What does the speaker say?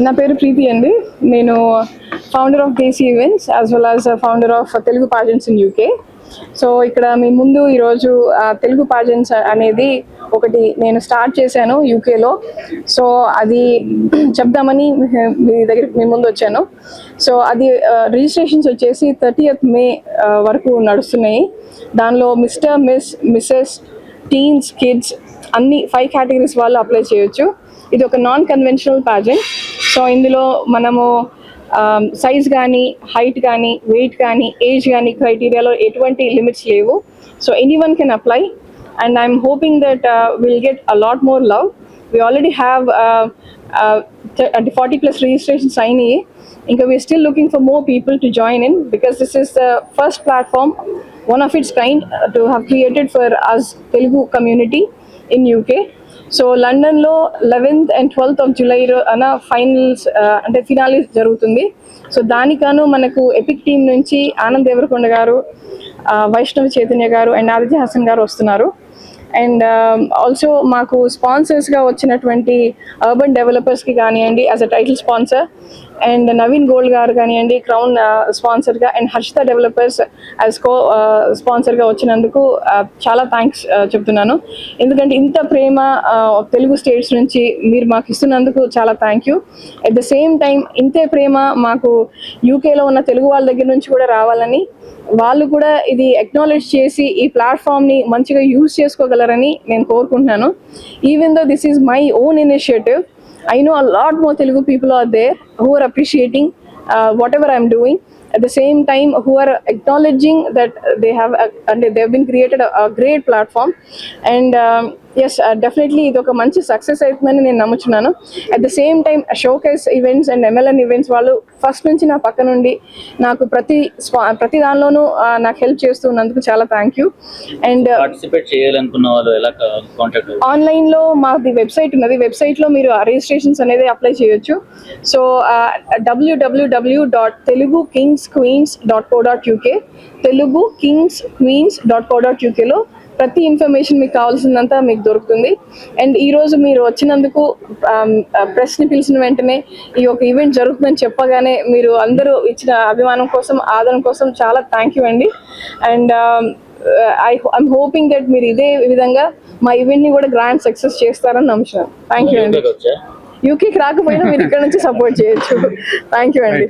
నా పేరు ప్రీతి అండి. నేను founder of Desi Events as well as founder of Telugu pageants in UK. So ఇక్కడ మీ ముందు ఈరోజు తెలుగు పాజెంట్స్ అనేది ఒకటి నేను స్టార్ట్ చేశాను యూకేలో. సో అది చెప్దామని మీ ముందు వచ్చాను. సో అది రిజిస్ట్రేషన్స్ వచ్చేసి 30th May వరకు నడుస్తున్నాయి. దానిలో మిస్టర్, మిస్సెస్, టీన్స్, కిడ్స్ అన్ని 5 కేటగిరీస్ వాళ్ళు అప్లై చేయొచ్చు. ఇది ఒక నాన్ కన్వెన్షనల్ పాజెంట్. సో ఇందులో మనము సైజ్ కానీ, హైట్ కానీ, వెయిట్ కానీ, ఏజ్ కానీ క్రైటీరియాలో ఎటువంటి లిమిట్స్ లేవు. So anyone can apply and I'm hoping that will get a lot more love. We already have 40+ registrations అయినాయి. ఇంకా we're still looking for more people to join in because this is the first platform, one of its kind, to have created for us Telugu community in UK. So లండన్లో 11th and 12th of July అన్న finals అంటే ఫినాలిస్ జరుగుతుంది. So దానికను మనకు epic team నుంచి ఆనంద్ దేవరకొండ గారు, వైష్ణవ్ చైతన్య గారు and Aditya Haasan గారు వస్తున్నారు. అండ్ ఆల్సో మాకు స్పాన్సర్స్గా వచ్చినటువంటి అర్బన్ డెవలపర్స్కి కానివ్వండి as a title sponsor, and Naveen Gold గారు కానివ్వండి క్రౌన్ స్పాన్సర్గా, and Harshitha Developers as co స్పాన్సర్గా వచ్చినందుకు చాలా థ్యాంక్స్ చెప్తున్నాను. ఎందుకంటే ఇంత ప్రేమ తెలుగు స్టేట్స్ నుంచి మీరు మాకు ఇస్తున్నందుకు చాలా thank you. At the same time ఇంతే ప్రేమ మాకు యూకేలో ఉన్న తెలుగు వాళ్ళ దగ్గర నుంచి కూడా రావాలని, వాళ్ళు కూడా ఇది అక్నాలెడ్జ్ చేసి ఈ ప్లాట్ఫామ్ని మంచిగా యూజ్ చేసుకోగలరని నేను కోరుకుంటున్నాను. Even though this is my own initiative, I know a lot more Telugu people are there who are appreciating whatever I'm doing. At the same time, who are acknowledging that they have been created a great platform. And yes, definitely ఇది ఒక మంచి success అవుతుందని నేను నమ్ముచున్నాను. At the same time Showcase Events and MLN Events వాళ్ళు first నుంచి నా పక్క నుండి నాకు ప్రతి దానిలోనూ నాకు హెల్ప్ చేస్తున్నందుకు చాలా థ్యాంక్ యూ. అండ్ పార్టిసిపేట్ చేయాలనుకున్న వాళ్ళు ఎలా కాంటాక్ట్? ఆన్లైన్లో మాది వెబ్సైట్ ఉన్నది. వెబ్సైట్లో మీరు రిజిస్ట్రేషన్స్ అనేది అప్లై చేయొచ్చు. సో www.telugukingsqueens.co.uk telugukingsqueens.co.ukలో ప్రతి ఇన్ఫర్మేషన్ మీకు కావాల్సిందంతా మీకు దొరుకుతుంది. అండ్ ఈరోజు మీరు వచ్చినందుకు, ప్రెస్ని పిలిచిన వెంటనే ఈ ఒక ఈవెంట్ జరుగుతుందని చెప్పగానే మీరు అందరూ ఇచ్చిన అభిమానం కోసం, ఆదరణ కోసం చాలా థ్యాంక్ యూ అండి. అండ్ ఐఎమ్ హోపింగ్ దట్ మీరు ఇదే విధంగా మా ఈవెంట్ని కూడా గ్రాండ్ సక్సెస్ చేస్తారని నమ్ముతున్నాను. థ్యాంక్ యూ అండి. యూకేకి రాకపోయినా మీరు ఇక్కడ నుంచి సపోర్ట్ చేయొచ్చు. థ్యాంక్ యూ అండి.